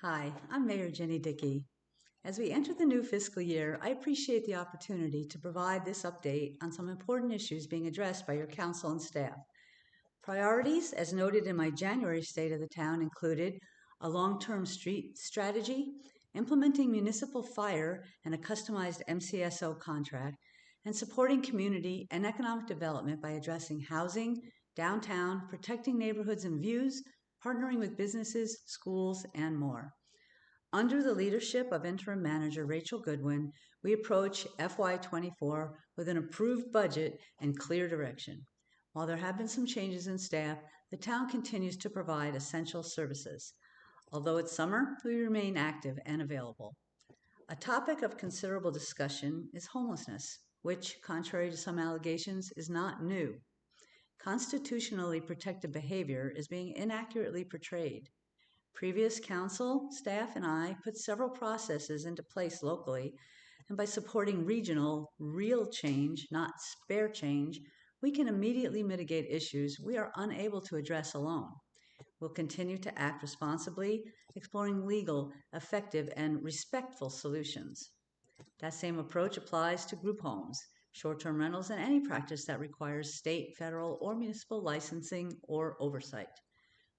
Hi, I'm Mayor Jenny Dickey. As we enter the new fiscal year, I appreciate the opportunity to provide this update on some important issues being addressed by your council and staff. Priorities, as noted in my January State of the Town, included a long-term street strategy, implementing municipal fire and a customized MCSO contract, and supporting community and economic development by addressing housing, downtown, protecting neighborhoods and views, partnering with businesses, schools, and more. Under the leadership of Interim Manager Rachel Goodwin, we approach FY24 with an approved budget and clear direction. While there have been some changes in staff, the town continues to provide essential services. Although it's summer, we remain active and available. A topic of considerable discussion is homelessness, which, contrary to some allegations, is not new. Constitutionally protected behavior is being inaccurately portrayed. Previous council, staff, and I put several processes into place locally, and by supporting regional, real change, not spare change, we can immediately mitigate issues we are unable to address alone. We'll continue to act responsibly, exploring legal, effective, and respectful solutions. That same approach applies to group homes, short-term rentals, and any practice that requires state, federal, or municipal licensing or oversight.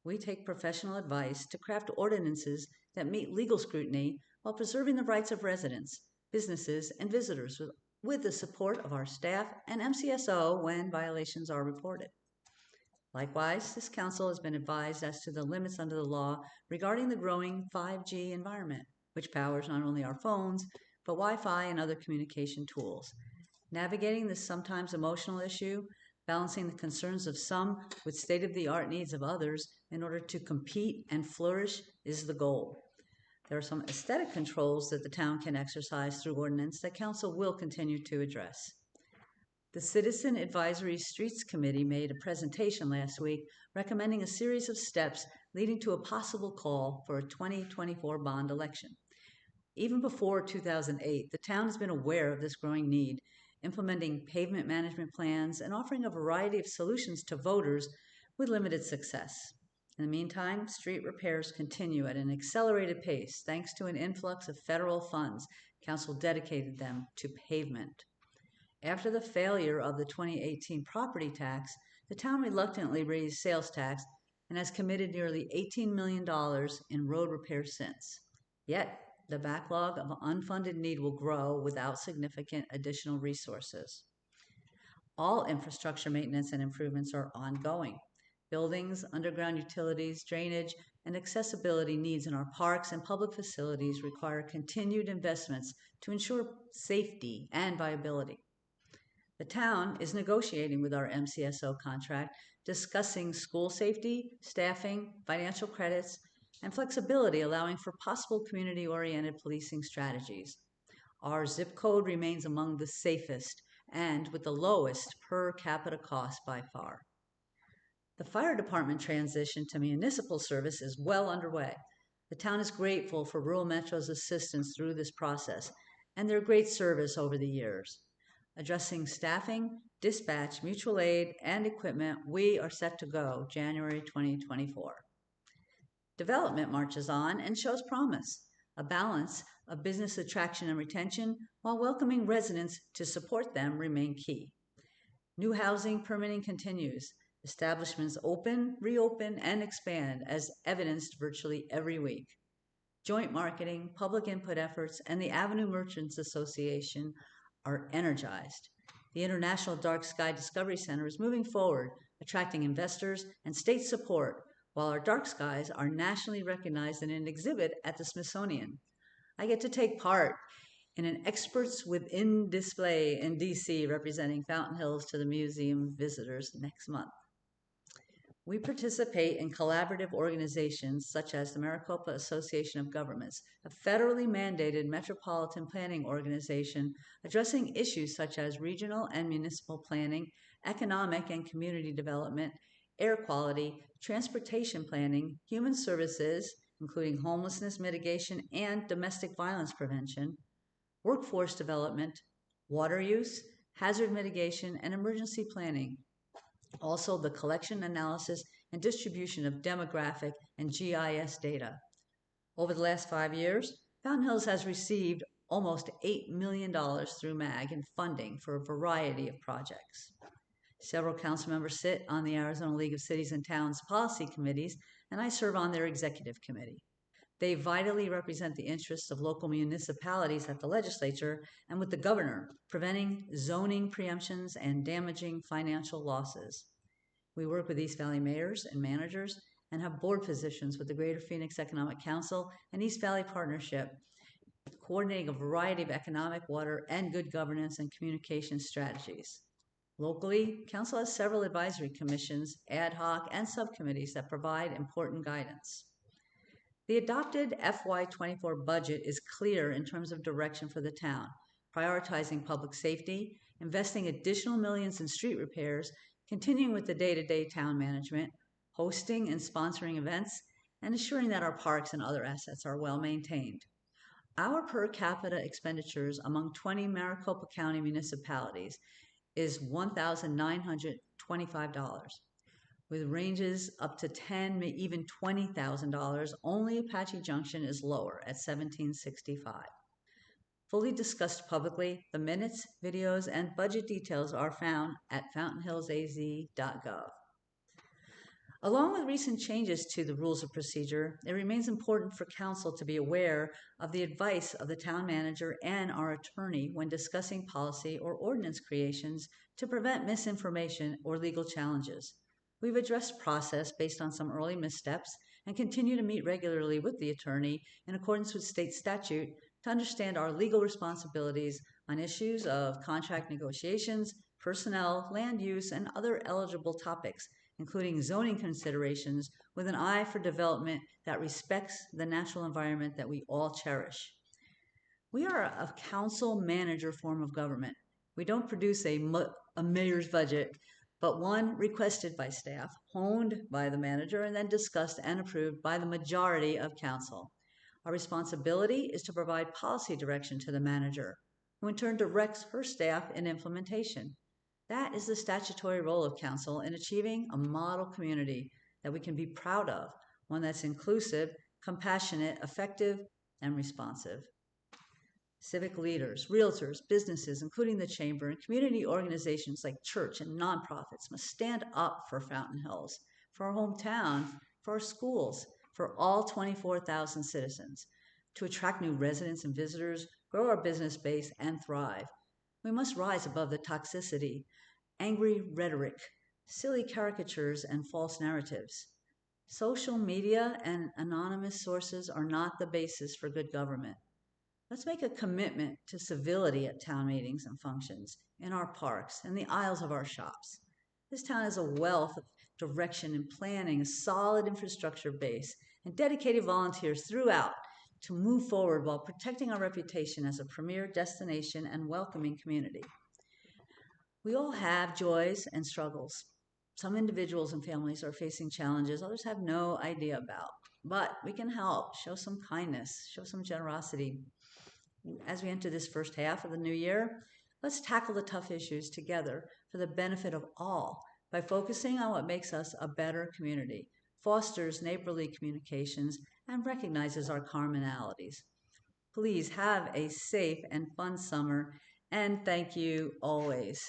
We take professional advice to craft ordinances that meet legal scrutiny while preserving the rights of residents, businesses, and visitors with the support of our staff and MCSO when violations are reported. Likewise, this council has been advised as to the limits under the law regarding the growing 5G environment, which powers not only our phones, but Wi-Fi and other communication tools. Navigating this sometimes emotional issue, balancing the concerns of some with state-of-the-art needs of others in order to compete and flourish is the goal. There are some aesthetic controls that the town can exercise through ordinance that council will continue to address. The Citizen Advisory Streets Committee made a presentation last week recommending a series of steps leading to a possible call for a 2024 bond election. Even before 2008, the town has been aware of this growing need, implementing pavement management plans and offering a variety of solutions to voters with limited success. In the meantime, street repairs continue at an accelerated pace thanks to an influx of federal funds. Council dedicated them to pavement. After the failure of the 2018 property tax, the town reluctantly raised sales tax and has committed nearly $18 million in road repairs since. Yet, the backlog of unfunded need will grow without significant additional resources. All infrastructure maintenance and improvements are ongoing. Buildings, underground utilities, drainage, and accessibility needs in our parks and public facilities require continued investments to ensure safety and viability. The town is negotiating with our MCSO contract, discussing school safety, staffing, financial credits, and flexibility, allowing for possible community-oriented policing strategies. Our zip code remains among the safest and with the lowest per capita cost by far. The fire department transition to municipal service is well underway. The town is grateful for Rural Metro's assistance through this process and their great service over the years. Addressing staffing, dispatch, mutual aid, and equipment, we are set to go January 2024. Development marches on and shows promise, a balance of business attraction and retention while welcoming residents to support them remain key. New housing permitting continues. Establishments open, reopen, and expand as evidenced virtually every week. Joint marketing, public input efforts, and the Avenue Merchants Association are energized. The International Dark Sky Discovery Center is moving forward, attracting investors and state support, while our dark skies are nationally recognized in an exhibit at the Smithsonian. I get to take part in an Experts Within display in DC representing Fountain Hills to the museum visitors next month. We participate in collaborative organizations such as the Maricopa Association of Governments, a federally mandated metropolitan planning organization addressing issues such as regional and municipal planning, economic and community development, air quality, transportation planning, human services, including homelessness mitigation and domestic violence prevention, workforce development, water use, hazard mitigation, and emergency planning. Also, the collection, analysis, and distribution of demographic and GIS data. Over the last 5 years, Fountain Hills has received almost $8 million through MAG in funding for a variety of projects. Several council members sit on the Arizona League of Cities and Towns policy committees, and I serve on their executive committee. They vitally represent the interests of local municipalities at the legislature and with the governor, preventing zoning preemptions and damaging financial losses. We work with East Valley mayors and managers and have board positions with the Greater Phoenix Economic Council and East Valley Partnership, coordinating a variety of economic, water, and good governance and communication strategies. Locally, Council has several advisory commissions, ad hoc, and subcommittees that provide important guidance. The adopted FY24 budget is clear in terms of direction for the town, prioritizing public safety, investing additional millions in street repairs, continuing with the day-to-day town management, hosting and sponsoring events, and ensuring that our parks and other assets are well maintained. Our per capita expenditures among 20 Maricopa County municipalities is $1,925. With ranges up to $10,000, even $20,000, only Apache Junction is lower at $1,765. Fully discussed publicly, the minutes, videos, and budget details are found at fountainhillsaz.gov. Along with recent changes to the rules of procedure, it remains important for Council to be aware of the advice of the town manager and our attorney when discussing policy or ordinance creations to prevent misinformation or legal challenges. We've addressed process based on some early missteps and continue to meet regularly with the attorney in accordance with state statute to understand our legal responsibilities on issues of contract negotiations, personnel, land use, and other eligible topics, including zoning considerations with an eye for development that respects the natural environment that we all cherish. We are a council manager form of government. We don't produce a mayor's budget, but one requested by staff, honed by the manager, and then discussed and approved by the majority of council. Our responsibility is to provide policy direction to the manager, who in turn directs her staff in implementation. That is the statutory role of council in achieving a model community that we can be proud of, one that's inclusive, compassionate, effective, and responsive. Civic leaders, realtors, businesses, including the chamber, and community organizations like church and nonprofits must stand up for Fountain Hills, for our hometown, for our schools, for all 24,000 citizens, to attract new residents and visitors, grow our business base, and thrive. We must rise above the toxicity, angry rhetoric, silly caricatures, and false narratives. Social media and anonymous sources are not the basis for good government. Let's make a commitment to civility at town meetings and functions, in our parks, and the aisles of our shops. This town has a wealth of direction and planning, a solid infrastructure base, and dedicated volunteers throughout to move forward while protecting our reputation as a premier destination and welcoming community. We all have joys and struggles. Some individuals and families are facing challenges others have no idea about, but we can help, show some kindness, show some generosity. As we enter this first half of the new year, let's tackle the tough issues together for the benefit of all by focusing on what makes us a better community, fosters neighborly communications, and recognizes our commonalities. Please have a safe and fun summer, and thank you always.